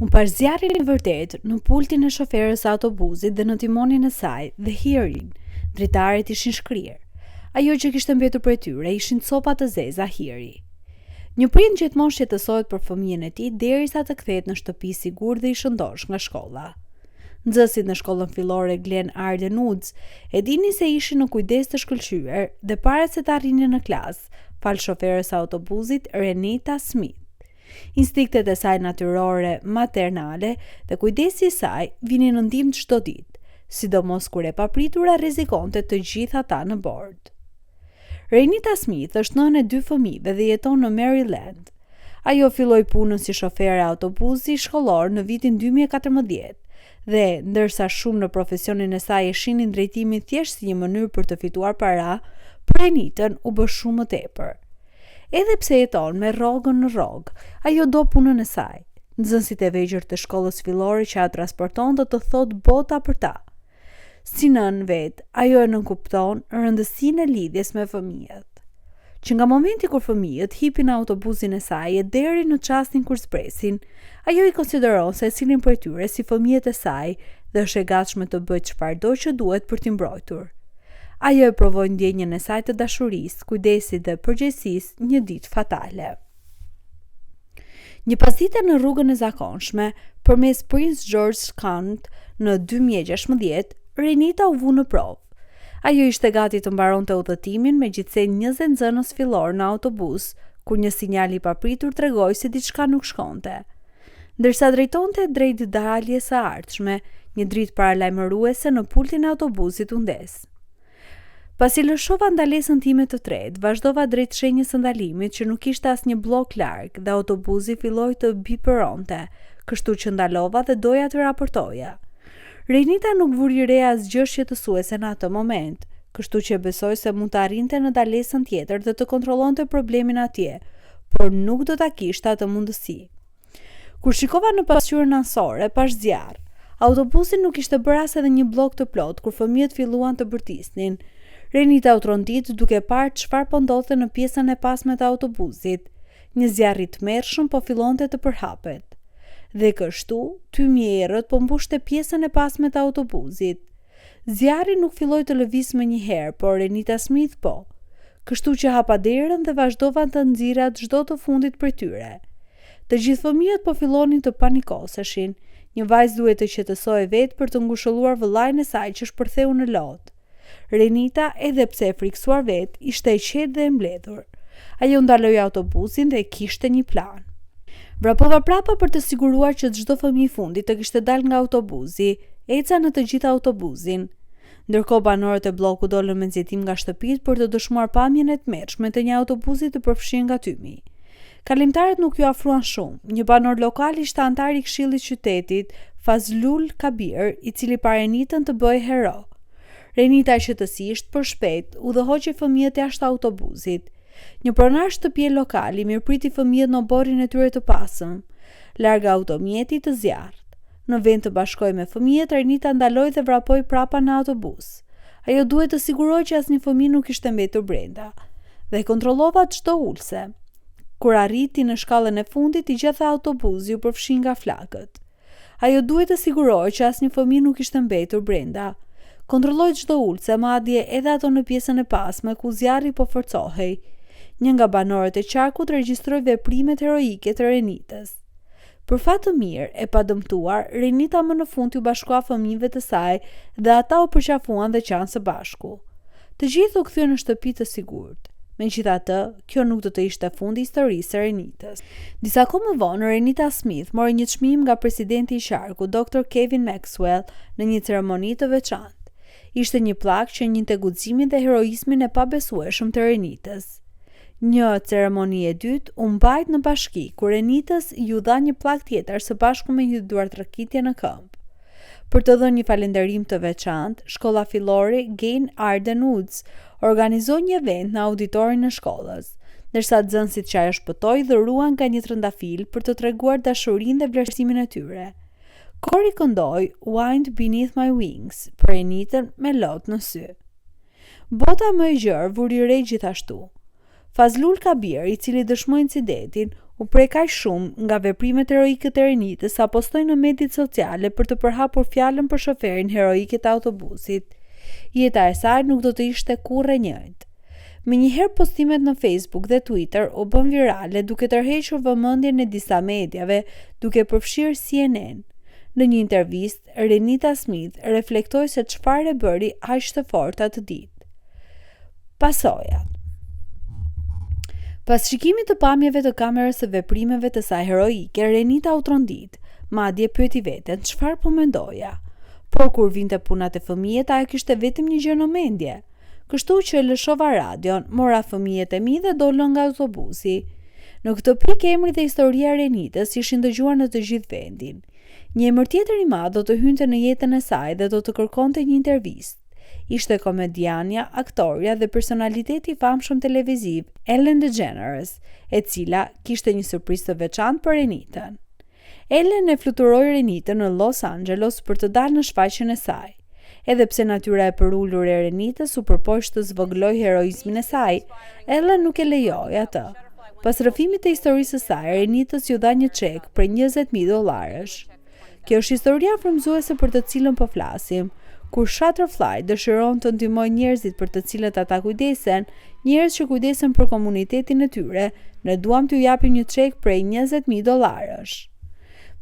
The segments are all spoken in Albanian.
Unë pash zjarrin e vërtet në pultin e shoferës autobusit dhe në timonin e saj dhe Hirin, dritaret ishin shkrirë. Ajo që kishte mbetur për tyre ishin copa të zeza Hiri. Një prind gjithmonë shqetësohet për fëmijën e tij derisa të kthehet në shtëpi sigurt dhe i shëndosh nga shkolla. Nxënësit në shkollën fillore Glen Arden Woods e dinin se ishin në kujdes të shkëlqyer dhe para se të arrinin në klasë, fal shoferës autobusit Renita Smith. Instinktet e saj natyrore maternale dhe kujdesi i saj vinin në ndihmë çdo ditë, sidomos kur e papritura rrezikonte të gjithë ata në bord. Renita Smith është nënë e 2 fëmijëve dhe jeton në Maryland. Ajo filloi punën si shofere autobusi shkollor në vitin 2014 dhe, ndërsa shumë në profesionin e saj e shihnin drejtimin thjesht si një mënyrë për të fituar para, për Renitën u bë shumë më tepër. Edhe pse jeton me rrogën në rrogë, ajo do punën e saj. Nxënësit e vegjël të shkollës fillore që ajo transportonte të thotë bota për ta. Si nën vet, ajo e nënkupton rëndësinë e lidhjes me fëmijët. Që nga momenti kur fëmijët hipin autobusin e saj e deri në çastin kur zpresin, ajo i konsideron se cilin prej tyre si fëmijët e saj dhe është e gatshme të bëjë çfarëdo që duhet për t'i mbrojtur. Ajo e provoi ndjenjën e saj të dashurisë, kujdesit dhe përgjegjësisë një ditë fatale. Një pasdite në rrugën e zakonshme, përmes Prince George's County në 2016, Renita u vu në provë. Ajo ishte gati të mbaronte udhëtimin megjithse 20 nxënës fillor në autobus, kur një sinjal i papritur tregoi se diçka nuk shkonte. Ndërsa drejtonte drejt daljes së ardhshme, një dritë paralajmëruese në pultin e autobusit u ndes. Pasi lëshova ndalesën time të tretë, vazhdova drejt shenjës së ndalimit që nuk ishte asnjë blok larg dhe autobusi filloi të biperonte, kështu që ndalova dhe doja të raportoja. Renita nuk vuri re asgjë shqetësuese në atë moment, kështu që besoi se mund të arrinte në ndalesën tjetër dhe të kontrollonte problemin atje, por nuk do ta kishte atë mundësi. Kur shikova në pasqyrën ansore, pash zjarr. Autobusi nuk ishte bërë as edhe një blok të plot kur fëmijët filluan të bërtisnin. Renita u trondit duke parë çfarë po ndodhte në pjesën e pasme të autobusit. Një zjarr i tmerrshëm po fillonte të përhapet. Dhe kështu, tymi i errët po mbushte pjesën e pasme të autobusit. Zjarri nuk filloi të lëviz më një herë, por Renita Smith po. Kështu që hapa derën dhe vazhdova të nxirra çdo të fundit prej tyre. Të gjithë fëmijët po fillonin të panikoseshin. Një vajzë duhet të qetësohej vetë për të ngushëlluar vëllain e saj që shpërtheu në lot. Renita, edhe pse e friksuar vet, ishte e qetë dhe e mbledhur. Ajo ndaloi autobusin dhe kishte një plan. Vrapova prapa për të siguruar që çdo fëmijë i fundit të kishte dalë nga autobusi, eca në të gjithë autobusin. Ndërkohë banorët e bllokut dolën me nxehtim nga shtëpitë për të dëshmuar pamjen e tmerrshme të një autobusi të përfshirë nga tymi. Kalimtarët nuk ju afruan shumë. Një banor lokal ishte antar i këshillit qytetit, Fazlul Kabir, i cili pa Renitën të bëhej hero. Renita qetësisht, por shpejt, udhëhoqi fëmijët jashtë autobusit. Një pronar shtëpie lokal i mirëpriti fëmijët në oborrin e tyre të pasëm, larg automjetit të zjarrt. Në vend të bashkojë me fëmijët, Renita ndaloi dhe vrapoi prapa në autobus. Ajo duhet të sigurohej që asnjë fëmijë nuk ishte mbetur brenda dhe kontrollova çdo ulse. Kur arriti në shkallën e fundit, i gjitha autobusi u përfshi nga flakët. Ajo duhet të sigurohej që asnjë fëmijë nuk ishte mbetur brenda. Kontrolloi çdo ulse, madje edhe ato në pjesën e pasme ku zjarri po forcohej. Një nga banorët e qarkut regjistroi veprimet heroike të Renitës. Për fat të mirë, e padëmtuar, Renita më në fund u bashkua fëmijëve të saj dhe ata u përqafuan dhe qanë së bashku. Të gjithë u kthyen në shtëpi të sigurt. Megjithatë, kjo nuk do të ishte fundi i historisë së Renitës. Disa kohë më vonë, Renita Smith mori një çmim nga presidenti i qarkut, Dr. Kevin Maxwell, në një ceremoni të veçantë. Ishte një pllakë që njinte guximin dhe heroizmin e pabesueshëm të Renitës. Një ceremoni e dytë u mbajt në bashki, kur Renitës ju dha një pllakë tjetër së bashku me një duartrakitje në këmbë. Për të dhënë një falënderim të veçantë, shkolla fillore Glen Arden Woods organizoi një event në auditorin e shkollës, ndërsa nxënësit që ajo shpëtoi dhuruan nga një trëndafil për të treguar dashurinë dhe vlerësimin e tyre. Kori këndoi Wind Beneath My Wings për Renitën me lot në sy. Bota më e gjerë vuri re gjithashtu. Fazlul Kabir, i cili dëshmoi incidentin, u prej kaq shumë nga veprimet heroike të Renitës sa postoi në mediat sociale për të përhapur fjalën për shoferin heroik të autobusit. Jeta e saj nuk do të ishte kurrë e njëjtë. Menjëherë postimet në Facebook dhe Twitter u bën virale duke tërhequr vëmendjen e disa mediave, duke përfshirë CNN. Në një intervistë, Renita Smith reflektoi se çfarë e bëri aq të fortë atë ditë. Pasojat. Pas shikimit të pamjeve të kamerës së veprimeve të saj heroike, Renita u trondit, madje pyeti veten çfarë po mendoja. Por kur vinte puna te fëmijët, ajo kishte vetëm një gjë në mendje. Kështu që lëshova radion, mora fëmijët e mi dhe dola nga autobusi. Në këtë pikë emri dhe historia e Renitës ishin dëgjuar në të gjithë vendin. Një emër tjetër i madh do të hynte në jetën e saj dhe do të kërkonte një intervistë. Ishte komediania, aktoria dhe personaliteti i famshëm televiziv Ellen DeGeneres, e cila kishte një surprizë të veçantë për Renitën. Ellen e fluturoi Renitën në Los Angeles për të dalë në shfaqjen e saj. Edhe pse natyra e përulur e Renitës u përpoq të zvogëloj heroizmin e saj, Ellen nuk e lejoi atë. Pas rrëfimit të historisë së saj, Renitës ju dha një çek për $20,000. Kjo është historia frymëzuese për të cilën po flasim. Kur Shutterfly dëshiron të ndihmojë njerëzit për të cilët ata kujdesen, njerëz që kujdesen për komunitetin e tyre, ne duam t'ju japim një çek prej $20,000.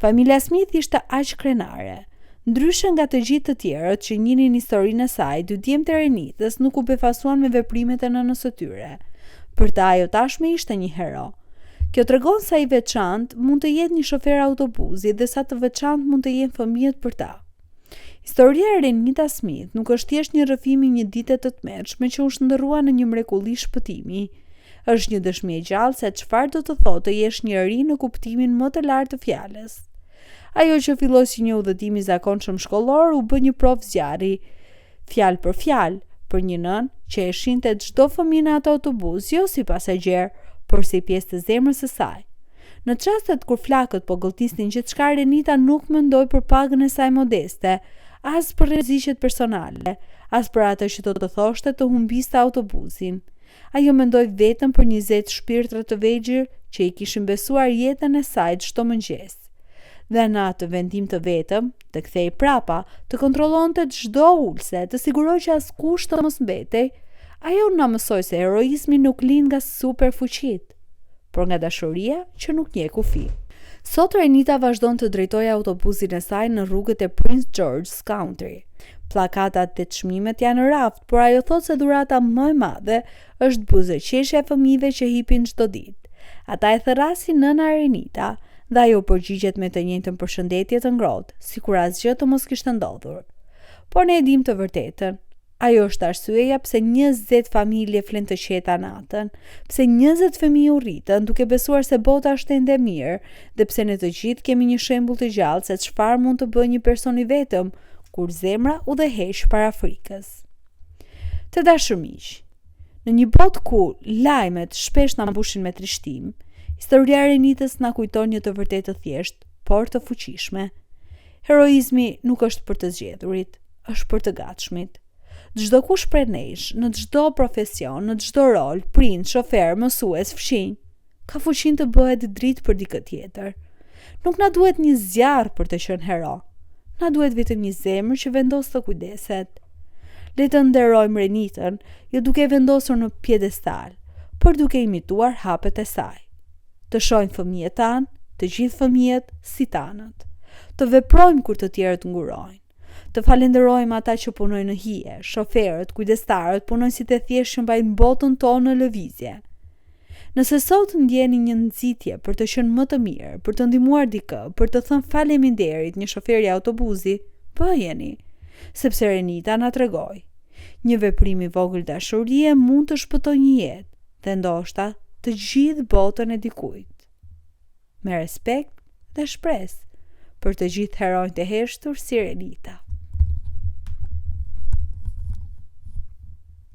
Familja Smith ishte aq krenare. Ndryshe nga të gjithë të tjerët që njihnin historinë e saj, dy djemtë e Renitës nuk u befasuan me veprimet e nënës së tyre. Për ta ajo tashmë ishte një hero. Kjo tregon sa i veçantë mund të jetë një shofer autobusi dhe sa të veçantë mund të jenë fëmijët për ta. Historia e Renita Smith nuk është thjesht një rrëfim i një dite të tmerrshme që u shndërrua në një mrekulli shpëtimi. Është një dëshmi e gjallë se çfarë do të thotë të jesh njeri në kuptimin më të lartë të fjalës. Ajo që filloi si një udhëtim i zakonshëm shkollor u bë një provë zjarri, fjalë për fjalë, për një nën që e shinte çdo fëmijë në atë autobus, jo si pasagjer, por si pjesë të zemrës së saj. Në çastet kur flakët po gëlltisnin gjithçka, Renita nuk mendoi për pagën e saj modeste, as për rreziqet personale, as për atë që do të thoshte të humbiste autobusin. Ajo mendoi vetëm për 20 shpirtra të vegjël që i kishin besuar jetën e saj çdo mëngjes. Dhe në atë vendim të vetëm, të kthej prapa, të kontrollonte çdo ulse, të siguroj që askush të mos mbetej, ajo na mësoi se heroizmi nuk lind nga superfuqitë, por nga dashuria që nuk njeh kufi. Sot Renita vazhdon të drejtojë autobusin e saj në rrugët e Prince George's County. Plakatat dhe çmimet janë në raft, por ajo thot se dhurata më e madhe është buzëqeshja e fëmijëve që hipin çdo ditë. Ata e thërrasin nëna Renita dhe ajo përgjigjet me të njëjtën përshëndetje të ngrohtë, sikur asgjë të mos kishte ndodhur. Por ne e dim të vërtetën. Ajo është arsyeja pse 20 familje flen të qeta natën, pse 20 fëmijë u rritën duke besuar se bota është ende mirë, dhe pse ne të gjithë kemi një shembull të gjallë se çfarë mund të bëjë një person i vetëm kur zemra udhëheq para frikës. Të dashur miq, në një botë ku lajmet shpesh na mbushin me trishtim, historia e Renitës na kujton një të vërtetë të thjeshtë, por të fuqishme. Heroizmi nuk është për të zgjedhurit, është për të gatshmit. Çdo kush prej nesh, në çdo profesion, në çdo rol, prind, shofer, mësues, fshinj, ka fuqinë të bëhet dritë për dikë tjetër. Nuk na duhet një zjarr për të qenë hero. Na duhet vetëm një zemër që vendos të kujdeset. Le të nderojmë Renitën, jo duke vendosur në piedestal, por duke imituar hapet e saj. Të shohim fëmijët tanë, të gjithë fëmijët si tanët. Të veprojmë kur të tjerët ngurojnë. Të falenderojmë ata që punojnë në hije, shoferët, kujdestarët, punonësit e thjeshtë që mbajnë botën tonë në lëvizje. Nëse sot ndjeni një nxitje për të qenë më të mirë, për të ndihmuar dikë, për të thënë faleminderit një shoferi autobusi, bëjeni, sepse Renita na tregoi. Një veprim i vogël dashurie mund të shpëtojë një jetë, dhe ndoshta të gjithë botën e dikujt. Me respekt dhe shpresë për të gjithë heronjtë e heshtur si Renita.